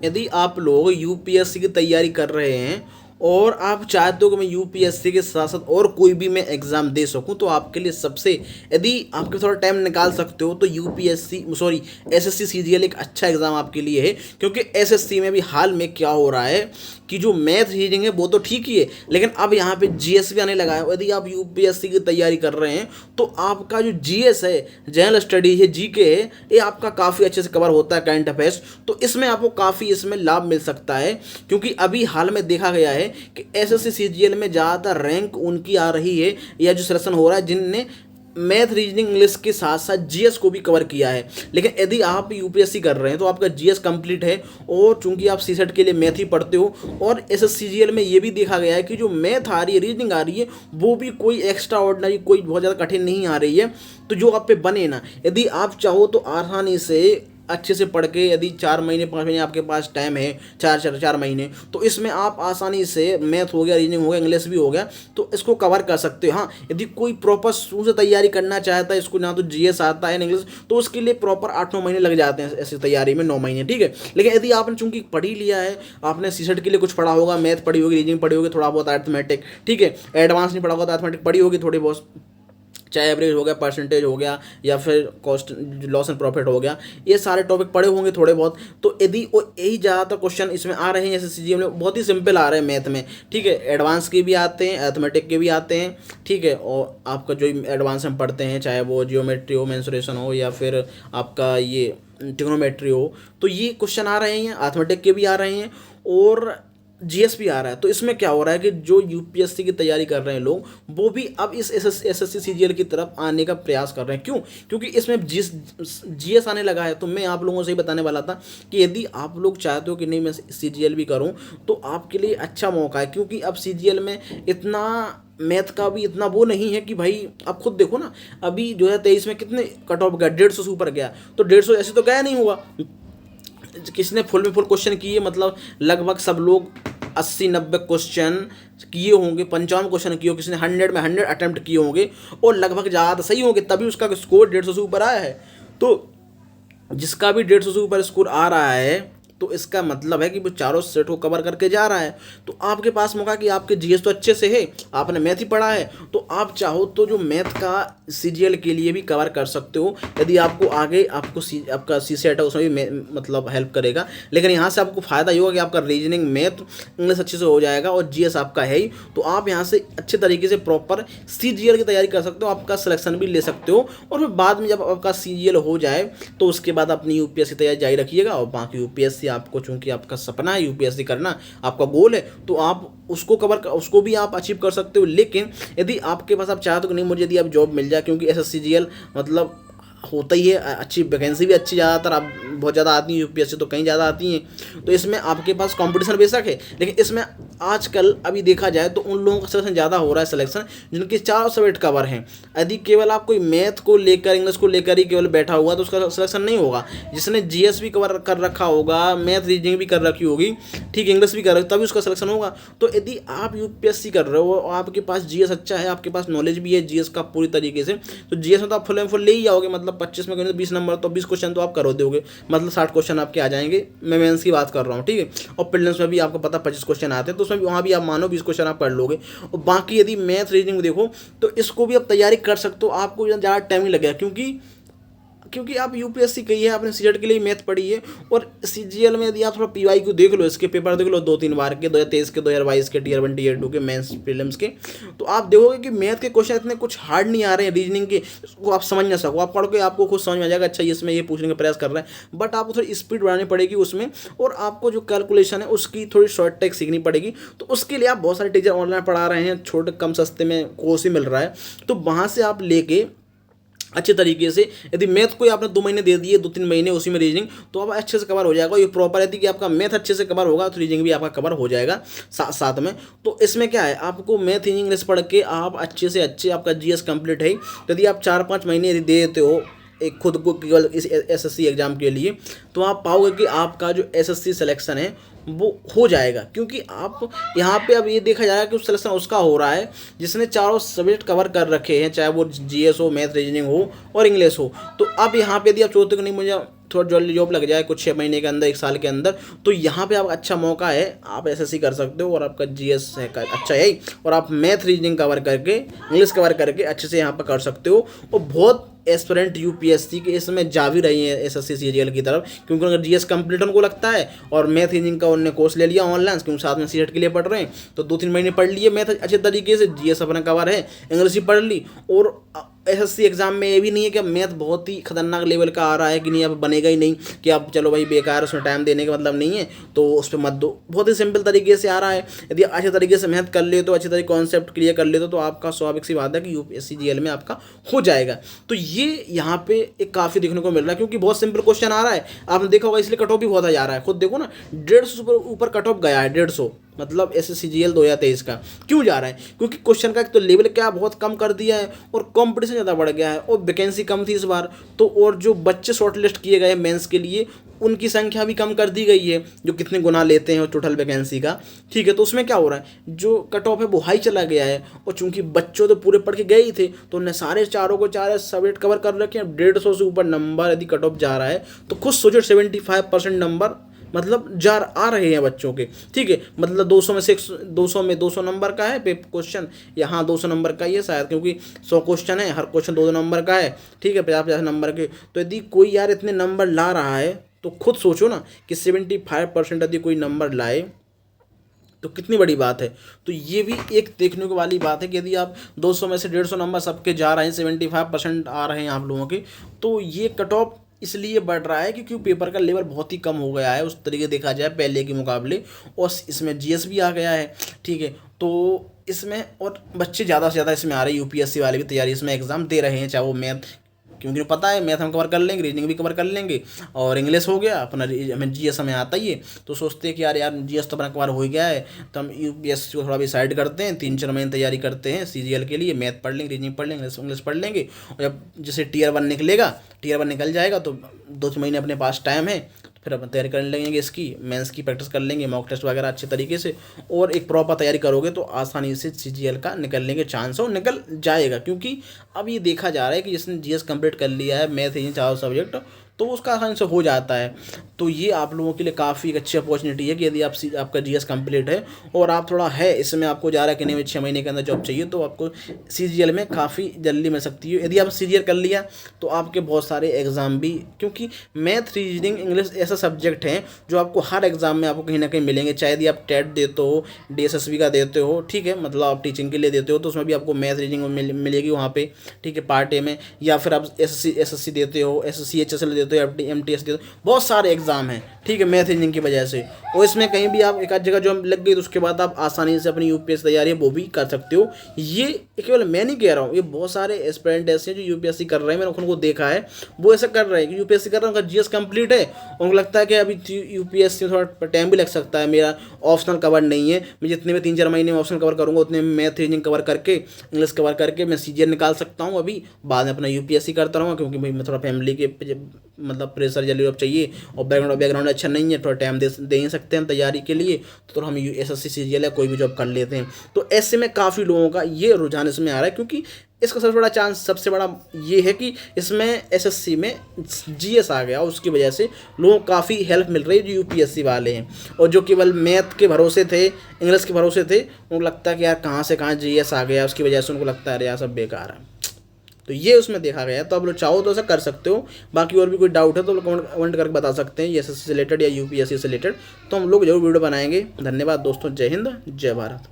यदि आप लोग यूपीएससी की तैयारी कर रहे हैं और आप चाहते हो कि मैं यूपीएससी के साथ साथ और कोई भी मैं एग्ज़ाम दे सकूं, तो आपके लिए सबसे, यदि आपके थोड़ा टाइम निकाल सकते हो तो यूपीएससी सॉरी एसएससी सीजीएल एक अच्छा एग्ज़ाम आपके लिए है। क्योंकि एसएससी में भी हाल में क्या हो रहा है कि जो मैथ रीजनिंग है वो तो ठीक ही है, लेकिन अब यहाँ पे जीएस भी आने लगा है। यदि आप यूपीएससी की तैयारी कर रहे हैं तो आपका जो जीएस है, जनरल स्टडी है, जीके है, ये आपका काफ़ी अच्छे से कवर होता है, करंट अफेयर्स। तो इसमें आपको काफ़ी इसमें लाभ मिल सकता है। क्योंकि अभी हाल में देखा गया है कि एसएससी सीजीएल में ज़्यादातर रैंक उनकी आ रही है, या जो सिलेक्शन हो रहा है जिनने मैथ रीजनिंग इंग्लिश के साथ साथ जीएस को भी कवर किया है। लेकिन यदि आप यूपीएससी कर रहे हैं तो आपका जीएस कंप्लीट है, और चूंकि आप सीसेट के लिए मैथ ही पढ़ते हो, और एसएससीजीएल में ये भी देखा गया है कि जो मैथ आ रही है, रीजनिंग आ रही है, वो भी कोई एक्स्ट्रा ऑर्डिनरी, कोई बहुत ज़्यादा कठिन नहीं आ रही है। तो जो आप पे बने ना, यदि आप चाहो तो आसानी से अच्छे से पढ़ के, यदि 4 महीने 5 महीने आपके पास टाइम है, 4 महीने, तो इसमें आप आसानी से मैथ हो गया, रीजनिंग हो गया, इंग्लिश भी हो गया, तो इसको कवर कर सकते हो। हाँ, यदि कोई प्रॉपर शुरू से तैयारी करना चाहता है, इसको ना तो जीएस आता है ना इंग्लिश, तो उसके लिए प्रॉपर 8-9 महीने लग जाते हैं ऐसी तैयारी में, 9 महीने, ठीक है। लेकिन यदि आपने चूंकि पढ़ ही लिया है, आपने सीसेट के लिए कुछ पढ़ा होगा, मैथ पढ़ी होगी, रीजनिंग पढ़ी होगी, थोड़ा बहुत अर्थमेटिक, ठीक है, एडवांस नहीं पढ़ा होगा तो अर्थमेटिक पढ़ी होगी थोड़ी बहुत, चाहे एवरेज हो गया, परसेंटेज हो गया, या फिर कॉस्ट लॉस एंड प्रॉफिट हो गया, ये सारे टॉपिक पढ़े होंगे थोड़े बहुत। तो यदि वो यही ज़्यादातर क्वेश्चन इसमें आ रहे हैं, जैसे सीजीएल में बहुत ही सिंपल आ रहे हैं मैथ में, ठीक है, एडवांस के भी आते हैं, अर्थमेटिक के भी आते हैं, ठीक है, और आपका जो एडवांस हम पढ़ते हैं, चाहे वो जियोमेट्री हो, मेंसुरेशन हो, या फिर आपका ये ट्रिग्नोमेट्री हो, तो ये क्वेश्चन आ रहे हैं, अर्थमेटिक के भी आ रहे हैं, और जीएस भी आ रहा है। तो इसमें क्या हो रहा है कि जो यूपीएससी की तैयारी कर रहे हैं लोग, वो भी अब इस एसएससी सीजीएल की तरफ आने का प्रयास कर रहे हैं। क्यों? क्योंकि इसमें जीएस आने लगा है। तो मैं आप लोगों से ही बताने वाला था कि यदि आप लोग चाहते हो कि नहीं मैं सीजीएल भी करूं, तो आपके लिए अच्छा मौका है। क्योंकि अब सीजीएल में इतना मैथ का भी इतना वो नहीं है कि भाई, आप खुद देखो ना, अभी 2023 में कितने कट ऑफ गया, 150 से ऊपर गया। तो 150 ऐसे तो गया नहीं होगा, किसने फुल में फुल क्वेश्चन किए, मतलब लगभग सब लोग 80-90 क्वेश्चन किए होंगे, 55 क्वेश्चन किए होंगे, किसी ने 100 में 100 अटैम्प्ट किए होंगे, और लगभग ज़्यादा सही होंगे, तभी उसका स्कोर 150 से ऊपर आया है। तो जिसका भी 150 से ऊपर स्कोर आ रहा है, तो इसका मतलब है कि वो चारों सेट को कवर करके जा रहा है। तो आपके पास मौका कि आपके जीएस तो अच्छे से है, आपने मैथ ही पढ़ा है, तो आप चाहो तो जो मैथ का सीजीएल के लिए भी कवर कर सकते हो। यदि आपको आगे आपका सी सेट है, उसमें भी मतलब हेल्प करेगा। लेकिन यहाँ से आपको फ़ायदा ये होगा कि आपका रीजनिंग, मैथ, इंग्लिश अच्छे से हो जाएगा, और जीएस आपका है ही। तो आप यहाँ से अच्छे तरीके से प्रॉपर सीजीएल की तैयारी कर सकते हो, आपका सिलेक्शन भी ले सकते हो। और फिर बाद में जब आपका सीजीएल हो जाए, तो उसके बाद अपनी यूपीएससी तैयारी जारी रखिएगा। और बाकी यूपीएससी आपको, चूंकि आपका सपना है यूपीएससी करना, आपका गोल है, तो आप उसको भी आप अचीव कर सकते हो। लेकिन यदि आपके पास, आप चाहते हो कि नहीं मुझे यदि आप जॉब मिल जाए, क्योंकि एसएससीजीएल मतलब होता ही है, अच्छी वैकेंसी भी अच्छी ज़्यादातर आप बहुत ज़्यादा आती हैं, यूपीएससी तो कहीं ज़्यादा आती हैं। तो इसमें आपके पास कंपटीशन बेशक है, लेकिन इसमें आजकल अभी देखा जाए तो उन लोगों का सिलेक्शन ज़्यादा हो रहा है, सिलेक्शन जिनके चारों सब्जेक्ट कवर हैं। यदि केवल आप कोई मैथ को लेकर, इंग्लिश को लेकर ही केवल बैठा हुआ, तो उसका सिलेक्शन नहीं होगा। जिसने जीएस भी कवर कर रखा होगा, मैथ रीजनिंग भी कर रखी होगी, ठीक, इंग्लिश भी कर रखी, तभी उसका सिलेक्शन होगा। तो यदि आप यूपीएससी कर रहे हो और आपके पास जीएस अच्छा है, आपके पास नॉलेज भी है जीएस का पूरी तरीके से, तो जीएस में तो आप फुल एंड फुल ले ही जाओगे। मतलब 25 में करेंगे तो 20 नंबर, तो 20 क्वेश्चन तो आप करो दोगे, मतलब 60 क्वेश्चन आपके आ जाएंगे। मैं मेंस की बात कर रहा हूँ, ठीक है। और प्रीलिम्स में भी आपको पता 25 क्वेश्चन आते हैं, तो उसमें भी वहाँ भी आप मानो 20 क्वेश्चन आप कर लोगे। और बाकी यदि मैथ रीजनिंग देखो, तो इसको भी आप तैयारी कर सकते हो, आपको ज़्यादा टाइम नहीं लगेगा। क्योंकि आप यूपीएससी कही है, आपने सीजेट के लिए मैथ पढ़ी है। और सीजीएल में यदि आप थोड़ा पीवाई को देख लो, इसके पेपर देख लो 2-3 बार के, 2023 के, 2022 के, टीयर 1 टीयर 2 के मेंस प्रीलिम्स के, तो आप देखोगे कि मैथ के क्वेश्चन इतने कुछ हार्ड नहीं आ रहे हैं। रीजनिंग के वो आप समझ ना सको, आप पढ़ के आपको खुद समझ में आ जाएगा, अच्छा इसमें ये पूछने का प्रयास कर रहा है। बट आपको थोड़ी स्पीड बढ़ानी पड़ेगी उसमें, और आपको जो कैलकुलेशन है उसकी थोड़ी शॉर्ट ट्रिक सीखनी पड़ेगी। तो उसके लिए आप बहुत सारे टीचर ऑनलाइन पढ़ा रहे हैं, छोटे कम सस्ते में कोर्स ही मिल रहा है, तो वहाँ से आप लेके अच्छे तरीके से, यदि मैथ को आपने 2 महीने दे दिए, 2-3 महीने उसी में रीजनिंग, तो आप अच्छे से कवर हो जाएगा। ये प्रॉपर यदि कि आपका मैथ अच्छे से कवर होगा, तो रीजनिंग भी आपका कवर हो जाएगा साथ साथ में। तो इसमें क्या है, आपको मैथ इंग्लिश पढ़ के आप अच्छे से अच्छे, आपका जीएस कंप्लीट है। यदि आप 4-5 महीने यदि दे देते हो एक खुद को केवल इस एसएससी एग्ज़ाम के लिए, तो आप पाओगे कि आपका जो एसएससी सिलेक्शन है वो हो जाएगा। क्योंकि आप यहाँ पे अब ये देखा जा रहा है कि सिलेक्शन उसका हो रहा है जिसने चारों सब्जेक्ट कवर कर रखे हैं, चाहे वो जीएस हो, मैथ रीजनिंग हो और इंग्लिश हो। तो अब यहाँ पे यदि आप चाहते हो कि नहीं मुझे थोड़ा जल्दी जॉब लग जाए कुछ 6 महीने के अंदर 1 साल के अंदर, तो यहाँ पे आप अच्छा मौका है, आप एसएससी कर सकते हो और आपका जीएस है अच्छा है, और आप मैथ रीजनिंग कवर करके इंग्लिश कवर करके अच्छे से यहाँ पर कर सकते हो। और बहुत एस्पिरेंट यूपीएससी के इसमें जा भी रही है एसएससी सीजीएल की तरफ, क्योंकि अगर जीएस कंप्लीट उनको लगता है और मैथ रीजनिंग का उन्होंने कोर्स ले लिया ऑनलाइन, क्योंकि साथ में सीटेट के लिए पढ़ रहे हैं, तो 2-3 महीने पढ़ लिए मैथ अच्छे तरीके से, जीएस अपना कवर है, इंग्लिश भी पढ़ ली। और एसएससी एग्जाम में ये भी नहीं है कि अब मैथ बहुत ही खतरनाक लेवल का आ रहा है कि नहीं अब बनेगा ही नहीं, कि अब चलो भाई बेकार उसमें टाइम देने का मतलब नहीं है तो उस पर मत दो, बहुत ही सिंपल तरीके से आ रहा है। यदि अच्छे तरीके से मैथ कर ले तो अच्छे तरीके कॉन्सेप्ट क्लियर कर ले तो आपका स्वाभाविक सी बात है कि यूपीएससी जीएल में आपका हो जाएगा। तो ये यहाँ पे एक काफ़ी देखने को मिल रहा है, क्योंकि बहुत सिंपल क्वेश्चन आ रहा है, आपने देखा होगा, इसलिए कट ऑफ भी बहुत जा रहा है। खुद देखो ना 150 से ऊपर कट ऑफ गया है, 150, मतलब एसएससी जीएल 2023 का। क्यों जा रहा है? क्योंकि क्वेश्चन का एक तो लेवल क्या बहुत कम कर दिया है और कंपटीशन ज़्यादा बढ़ गया है और वैकेंसी कम थी इस बार, तो और जो बच्चे शॉर्टलिस्ट किए गए मेंस के लिए उनकी संख्या भी कम कर दी गई है, जो कितने गुना लेते हैं टोटल वैकेंसी का, ठीक है। तो उसमें क्या हो रहा है, जो कट ऑफ है वो हाई चला गया है, और चूंकि बच्चों तो पूरे पढ़ के गए ही थे तो उन्हें सारे चारों को 4 सब्जेक्ट कवर कर रखे हैं। 150 से ऊपर नंबर यदि कट ऑफ जा रहा है तो खुद सोचो 75% नंबर मतलब आ रहे हैं बच्चों के, ठीक है। मतलब 200 में से 200 नंबर का है क्वेश्चन, यहाँ 200 नंबर का ही है शायद, क्योंकि 100 क्वेश्चन है, हर क्वेश्चन 2 नंबर का है, ठीक है, 50-50 नंबर के। तो यदि कोई यार इतने नंबर ला रहा है तो खुद सोचो ना कि 75% यदि कोई नंबर लाए तो कितनी बड़ी बात है। तो ये भी एक देखने को वाली बात है कि यदि आप 200 में से 150 नंबर सबके जा रहे हैं, 75% आ रहे हैं आप लोगों के, तो ये कट ऑफ इसलिए बढ़ रहा है क्योंकि पेपर का लेवल बहुत ही कम हो गया है उस तरीके देखा जाए पहले के मुकाबले, और इसमें जीएस भी आ गया है, ठीक है। तो इसमें और बच्चे ज़्यादा से ज़्यादा इसमें आ रहे हैं, यूपीएससी वाले भी तैयारी इसमें एग्ज़ाम दे रहे हैं, चाहे वो मैथ, क्योंकि पता है मैथ हम कवर कर लेंगे, रीजनिंग भी कवर कर लेंगे, और इंग्लिश हो गया अपना, हमें जीएस हमें आता ही है, तो सोचते हैं कि यार जीएस तो अपना कवर हो गया है, तो हम यूपीएससी को थोड़ा भी साइड करते हैं, 3-4 महीने तैयारी करते हैं सीजीएल के लिए, मैथ पढ़ लेंगे, रीजनिंग पढ़ लेंगे, इंग्लिश पढ़ लेंगे, और जब जैसे टीयर 1 निकलेगा, टीयर 1 निकल जाएगा तो 2 महीने अपने पास टाइम है, फिर अपन तैयारी कर लेंगे, इसकी मेंस की प्रैक्टिस कर लेंगे, मॉक टेस्ट वगैरह अच्छे तरीके से, और एक प्रॉपर तैयारी करोगे तो आसानी से सीजीएल का निकलने के चांस हो, निकल जाएगा। क्योंकि अब ये देखा जा रहा है कि जिसने जीएस कंप्लीट कर लिया है, मैथ ही 4 सब्जेक्ट, तो उसका आसानी से हो जाता है। तो ये आप लोगों के लिए काफ़ी एक अच्छी अपॉर्चुनिटी है कि यदि आपका जीएस कंप्लीट है और आप थोड़ा है इसमें आपको जा रहा है कि नहीं 6 महीने के अंदर जॉब चाहिए, तो आपको सीजीएल में काफ़ी जल्दी मिल सकती है। यदि आप सीजीएल कर लिया तो आपके बहुत सारे एग्ज़ाम भी, क्योंकि मैथ रीजनिंग इंग्लिश ऐसा सब्जेक्ट हैं जो आपको हर एग्ज़ाम में आपको कहीं ना कहीं मिलेंगे, चाहे यदि आप टेट देते हो, डीएसएसबी का देते हो, ठीक है, मतलब आप टीचिंग के लिए देते हो तो उसमें भी आपको मैथ रीजनिंग मिलेगी वहाँ पे, ठीक है, पार्ट ए में, या फिर आप एसएससी देते हो, एचएसएल देते हो, एमटीएस देते हो, बहुत सारे एग्जाम हैं, ठीक है, मैथ रीजनिंग की वजह से, और इसमें कहीं भी आप एक आध जगह जो लग गई तो उसके बाद आप आसानी से अपनी यूपीएससी तैयारी है वो भी कर सकते हो। ये केवल मैं नहीं कह रहा हूँ, ये बहुत सारे एस्पिरेंट ऐसे हैं जो यूपीएससी कर रहे हैं, मैंने उनको देखा है, वो ऐसा कर रहे हैं कि यूपीएससी कर रहे हैं, उनका जीएस कंप्लीट है, उनको लगता है कि अभी यूपीएससी में थोड़ा टाइम भी लग सकता है, मेरा ऑप्शनल कवर नहीं है, मैं जितने में 3-4 महीने में ऑप्शनल कवर करूँगा उतने में मैथ रीजनिंग कवर करके, इंग्लिश कवर करके मैं सीजीएल निकाल सकता हूँ, अभी बाद में अपना यूपीएससी करता रहूँगा, क्योंकि भाई मैं थोड़ा फैमिली के मतलब प्रेशर जल्दी अब चाहिए और बैकग्राउंड अच्छा नहीं है, थोड़ा टाइम दे ही सकते हैं तैयारी के लिए, तो हम एसएससी सीजीएल या कोई भी जॉब कर लेते हैं। तो ऐसे में काफ़ी लोगों का ये रुझान इसमें आ रहा है, क्योंकि इसका सबसे बड़ा चांस, सबसे बड़ा ये है कि इसमें एसएससी में जीएस आ गया, उसकी वजह से लोगों को काफ़ी हेल्प मिल रही है जो यूपीएससी वाले हैं, और जो केवल मैथ के भरोसे थे, इंग्लिश के भरोसे थे, उनको लगता है कि यार कहाँ से कहाँ जीएस आ गया, उसकी वजह से उनको लगता है अरे यार सब बेकार है। तो ये उसमें देखा गया है, तो आप लोग चाहो तो ऐसा कर सकते हो। बाकी और भी कोई डाउट है तो लोग कमेंट करके बता सकते हैं एसएससी से रिलेटेड या यूपीएससी से रिलेटेड, तो हम लोग जरूर वीडियो बनाएंगे। धन्यवाद दोस्तों, जय हिंद, जय भारत।